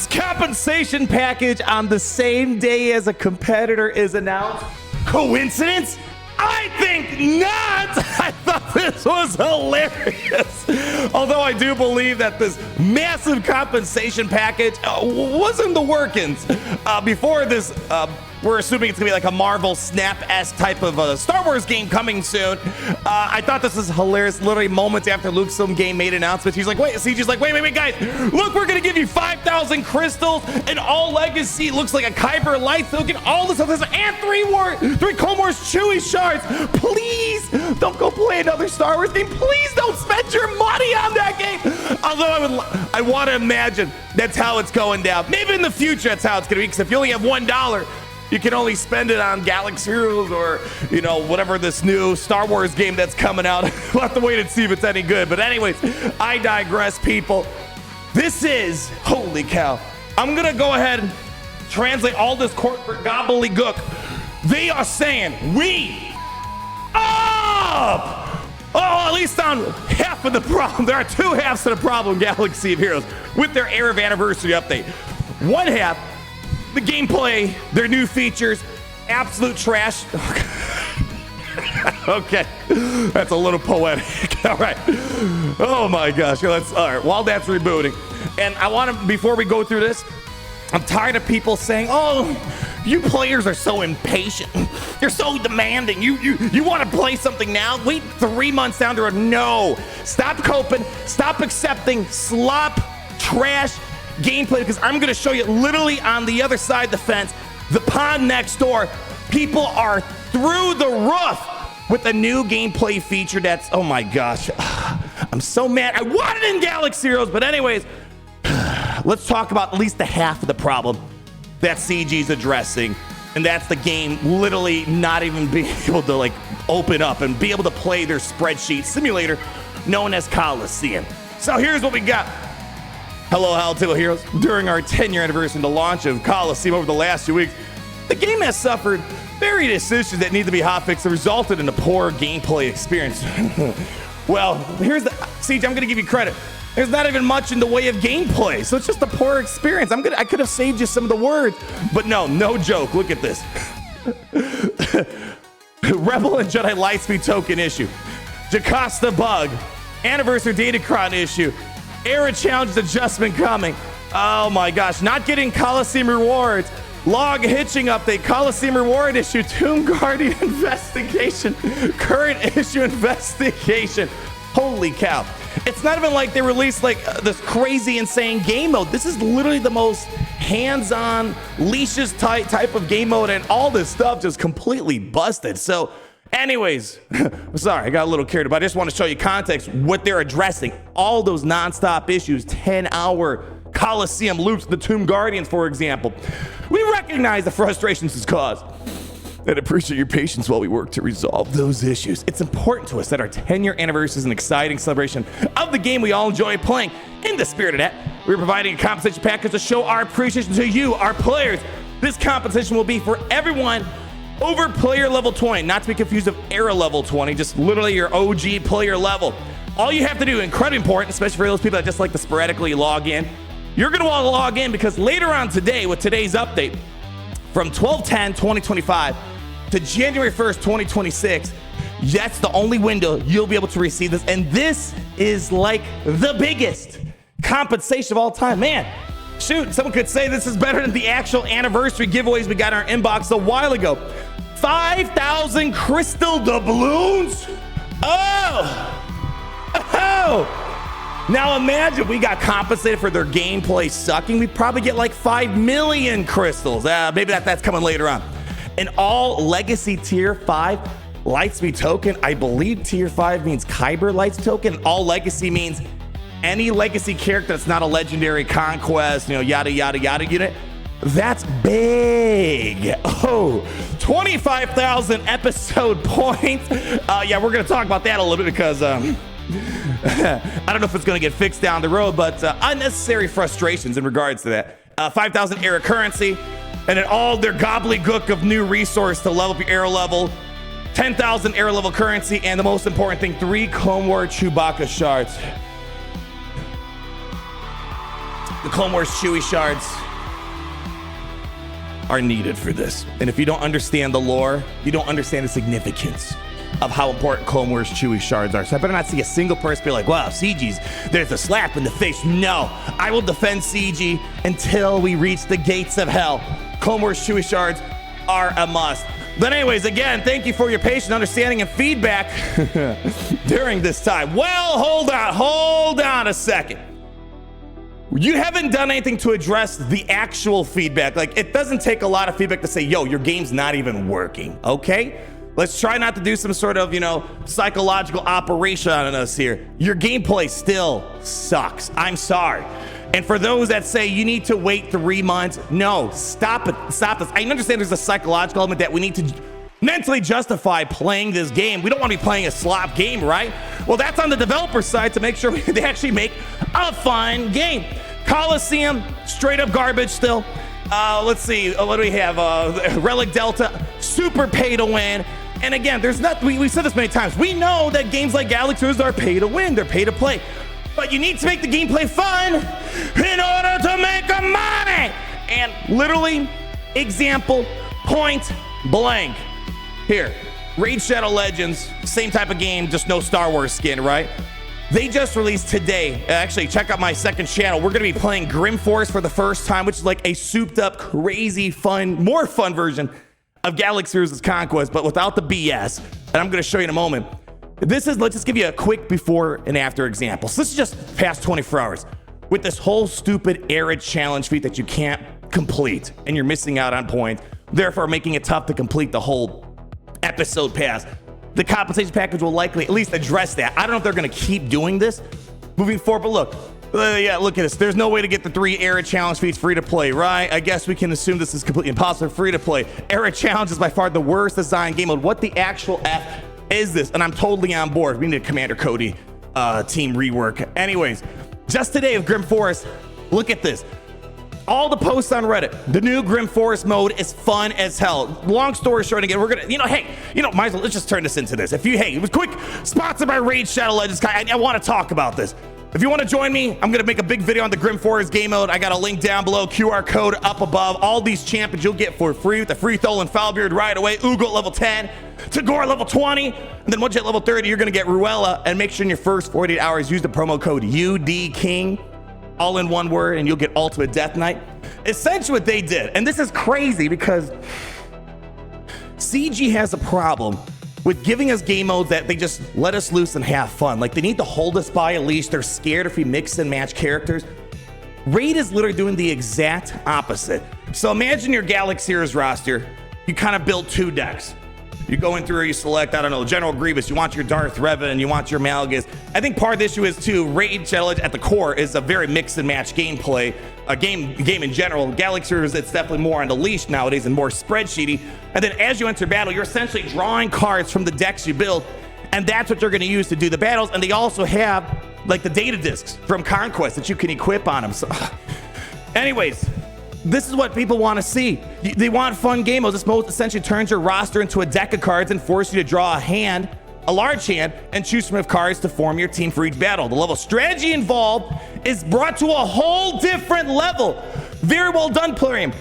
compensation package on the same day as a competitor is announced. Coincidence? I think not. I thought this was hilarious. Although I do believe that this massive compensation package was in the workings. Before this, we're assuming it's gonna be like a Marvel Snap-esque type of a Star Wars game coming soon. I thought this was hilarious. Literally moments after Lucasfilm game made announcements, he's like, CG's like, wait, guys, look, we're gonna give you 5,000 crystals and all legacy. It looks like a Kyber light token, all this other stuff, and three Clone Wars Chewie shards. Please don't go play another Star Wars game. Please don't spend your money on that game. Although I want to imagine that's how it's going down. Maybe in the future that's how it's gonna be. Because if you only have $1. You can only spend it on Galaxy Heroes or, you know, whatever this new Star Wars game that's coming out. We'll have to wait and see if it's any good. But anyways, I digress, people. This is, holy cow. I'm going to go ahead and translate all this corporate gobbledygook. They are saying, we up! Oh, at least on half of the problem. There are two halves to the problem, Galaxy of Heroes, with their Era of Anniversary update. One half, the gameplay, their new features, absolute trash. Okay, that's a little poetic. All right. Oh my gosh. All right. While that's rebooting, and I want to, before we go through this, I'm tired of people saying, "Oh, you players are so impatient. You're so demanding. You want to play something now? Wait 3 months down the road." No. Stop coping. Stop accepting slop, trash gameplay, because I'm going to show you literally on the other side of the fence, the pond next door. People are through the roof with a new gameplay feature that's, oh my gosh, I'm so mad. I want it in Galaxy Heroes, but anyways, let's talk about at least the half of the problem that CG's addressing, and that's the game literally not even being able to like open up and be able to play their spreadsheet simulator known as Coliseum. So here's what we got. Hello, Haltable Heroes. During our 10-year anniversary and the launch of Coliseum over the last 2 weeks, the game has suffered various issues that need to be hotfixed that resulted in a poor gameplay experience. Well, here's the Siege, I'm gonna give you credit. There's not even much in the way of gameplay, so it's just a poor experience. I could have saved you some of the words, but no joke. Look at this. Rebel and Jedi Lightspeed token issue, Jocasta bug, anniversary datacron issue, Era challenge adjustment coming. Oh my gosh, not getting Coliseum rewards. Log hitching update, Coliseum reward issue, Tomb Guardian investigation, current issue investigation. Holy cow. It's not even like they released like this crazy insane game mode. This is literally the most hands-on, leashes tight type of game mode, and all this stuff just completely busted. So anyways, sorry, I got a little carried away. I just want to show you context, what they're addressing. All those non-stop issues, 10-hour Coliseum loops, the Tomb Guardians, for example. We recognize the frustrations this caused and appreciate your patience while we work to resolve those issues. It's important to us that our 10-year anniversary is an exciting celebration of the game we all enjoy playing. In the spirit of that, we're providing a compensation package to show our appreciation to you, our players. This compensation will be for everyone over player level 20, not to be confused with era level 20, just literally your OG player level. All you have to do, incredibly important, especially for those people that just like to sporadically log in, you're gonna want to log in because later on today, with today's update, from 12/10/2025 to January 1st, 2026, that's the only window you'll be able to receive this. And this is like the biggest compensation of all time. Man, shoot, someone could say this is better than the actual anniversary giveaways we got in our inbox a while ago. 5,000 crystal doubloons? Oh! Now imagine we got compensated for their gameplay sucking. We'd probably get like 5 million crystals. Maybe that's coming later on. An all legacy tier 5 Lightspeed token. I believe tier 5 means Kyber Lights token. All legacy means any legacy character that's not a legendary conquest, yada, yada, yada unit. That's big. Oh, 25,000 episode points. Yeah, we're going to talk about that a little bit because I don't know if it's going to get fixed down the road, but unnecessary frustrations in regards to that. 5,000 era currency, and then all their gobbledygook of new resource to level up your era level. 10,000 era level currency, and the most important thing, 3 Clone Wars Chewbacca shards. The Clone Wars Chewie shards are needed for this. And if you don't understand the lore, you don't understand the significance of how important Clone Wars Chewie shards are. So I better not see a single person be like, wow, CG's, there's a slap in the face. No, I will defend CG until we reach the gates of hell. Clone Wars Chewie shards are a must. But anyways, again, thank you for your patient understanding and feedback during this time. Well, hold on a second. You haven't done anything to address the actual feedback. Like, it doesn't take a lot of feedback to say, yo, your game's not even working, okay? Let's try not to do some sort of, psychological operation on us here. Your gameplay still sucks. I'm sorry. And for those that say you need to wait 3 months, no, stop it. Stop this. I understand there's a psychological element that we need to mentally justify playing this game. We don't want to be playing a slop game, right? Well, that's on the developer side to make sure they actually make a fun game. Coliseum, straight up garbage still. Let's see, what do we have? Relic Delta, super pay to win. And again, there's not, we said this many times. We know that games like Galaxies are pay to win, they're pay to play. But you need to make the gameplay fun in order to make money. And literally, example, point blank. Here, Raid Shadow Legends, same type of game, just no Star Wars skin, right? They just released today. Actually, check out my second channel. We're gonna be playing Grim Forest for the first time, which is like a souped up, crazy, fun, more fun version of Galaxy's Conquest, but without the BS. And I'm gonna show you in a moment. Let's just give you a quick before and after example. So this is just past 24 hours with this whole stupid arid challenge feat that you can't complete and you're missing out on points, therefore making it tough to complete the whole episode pass. The compensation package will likely at least address that. I don't know if they're gonna keep doing this moving forward, but look at this. There's no way to get the 3 arid challenge feats free to play, right? I guess we can assume this is completely impossible free to play. Arid challenge is by far the worst designed game mode. What the actual F is this? And I'm totally on board. We need a Commander Cody team rework. Anyways, just today with Grim Forest, look at this. All the posts on Reddit, the new Grim Forest mode is fun as hell. Long story short, again, we're gonna, might as well, let's just turn this into this. It was quick, sponsored by Raid Shadow Legends. I want to talk about this. If you want to join me, I'm going to make a big video on the Grim Forest game mode. I got a link down below, QR code up above. All these champions you'll get for free with the free Tholen Foulbeard right away. Ugo level 10, Tagore level 20, and then once you hit level 30, you're going to get Ruella. And make sure in your first 48 hours, use the promo code UDKING, all in one word, and you'll get Ultimate Death Knight. Essentially what they did, and this is crazy because CG has a problem with giving us game modes that they just let us loose and have fun. Like, they need to hold us by a leash. They're scared if we mix and match characters. Raid is literally doing the exact opposite. So imagine your Galaxy's roster. You kind of build 2 decks. You go in through, you select, I don't know, General Grievous, you want your Darth Revan, you want your Malgus. I think part of the issue is too, Raid Shadow Legends at the core is a very mix and match gameplay, a game in general. Galaxy's, it's definitely more on the leash nowadays and more spreadsheety. And then as you enter battle, you're essentially drawing cards from the decks you build, and that's what you're gonna use to do the battles. And they also have like the data discs from Conquest that you can equip on them. So anyways, this is what people want to see. They want fun game modes. This mode essentially turns your roster into a deck of cards and forces you to draw a large hand, and choose from cards to form your team for each battle. The level of strategy involved is brought to a whole different level. Very well done, Plurium.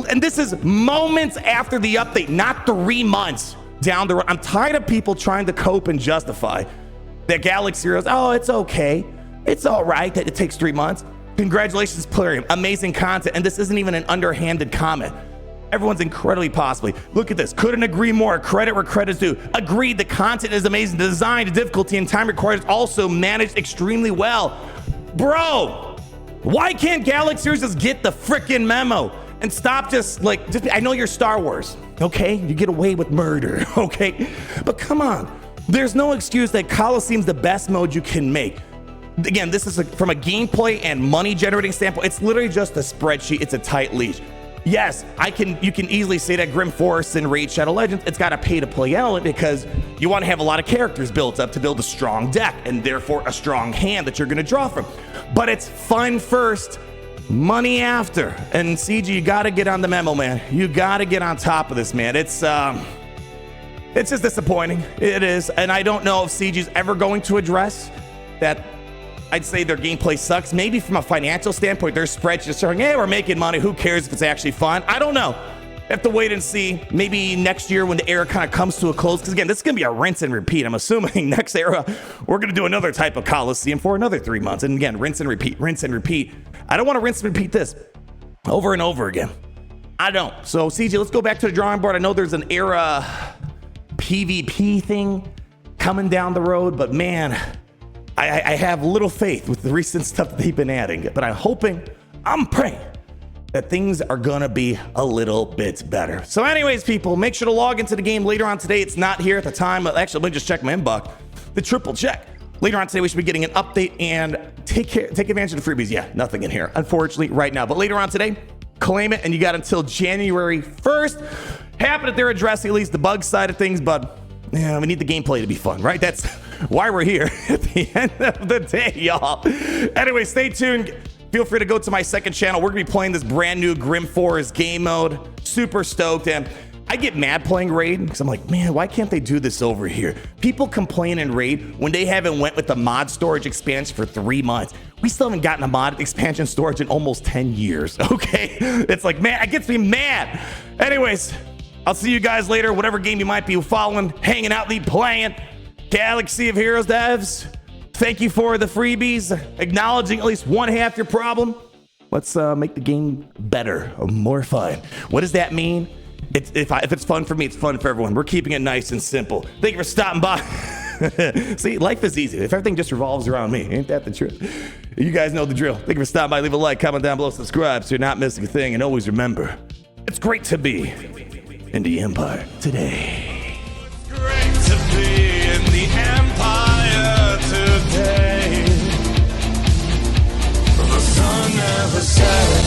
And this is moments after the update, not 3 months down the road. I'm tired of people trying to cope and justify that Galaxy Heroes, oh, it's okay. It's all right that it takes 3 months. Congratulations, Plurium. Amazing content. And this isn't even an underhanded comment. Everyone's incredibly possibly. Look at this. Couldn't agree more. Credit where credit's due. Agreed. The content is amazing. The design, the difficulty, and time required is also managed extremely well. Bro, why can't Galaxy just get the frickin' memo and stop I know you're Star Wars, okay? You get away with murder, okay? But come on. There's no excuse that Coliseum's the best mode you can make. Again, this is from a gameplay and money generating standpoint. It's literally just a spreadsheet. It's a tight leash. Yes, you can easily say that Grim Forest and Raid Shadow Legends, it's got a pay to play element because you want to have a lot of characters built up to build a strong deck and therefore a strong hand that you're going to draw from. But it's fun first, money after. And CG, you got to get on the memo, man. You got to get on top of this, man. It's just disappointing. It is. And I don't know if CG is ever going to address that I'd say their gameplay sucks. Maybe from a financial standpoint, their spreadsheets are showing, hey, we're making money. Who cares if it's actually fun? I don't know. Have to wait and see. Maybe next year when the era kind of comes to a close. Because again, this is going to be a rinse and repeat. I'm assuming next era, we're going to do another type of Coliseum for another 3 months. And again, rinse and repeat, rinse and repeat. I don't want to rinse and repeat this over and over again. I don't. So CJ, let's go back to the drawing board. I know there's an era PvP thing coming down the road, but man, I have little faith with the recent stuff that they've been adding. But I'm praying that things are gonna be a little bit better. So anyways, people, make sure to log into the game later on today. It's not here at the time. Actually, let me just check my inbox. The triple check. Later on today, we should be getting an update and take advantage of the freebies. Yeah, nothing in here, unfortunately, right now. But later on today, claim it, and you got until January 1st. Happy that they're addressing at least the bug side of things, but yeah, we need the gameplay to be fun, right? That's why we're here at the end of the day, y'all. Anyway, stay tuned. Feel free to go to my second channel. We're gonna be playing this brand new Grim Forest game mode. Super stoked. And I get mad playing Raid because I'm like, man, why can't they do this over here? People complain in Raid when they haven't went with the mod storage expansion for 3 months. We still haven't gotten a mod expansion storage in almost 10 years, okay? It's like, man, it gets me mad. Anyways, I'll see you guys later. Whatever game you might be following, hanging out, playing. Galaxy of Heroes devs, thank you for the freebies, acknowledging at least one half your problem. Let's make the game better, more fun. What does that mean? If it's fun for me, it's fun for everyone. We're keeping it nice and simple. Thank you for stopping by. See, life is easy if everything just revolves around me. Ain't that the truth? You guys know the drill. Thank you for stopping by. Leave a like, comment down below, subscribe so you're not missing a thing. And always remember, it's great to be in the Empire today. It's great to be in the Empire today. The sun never sets.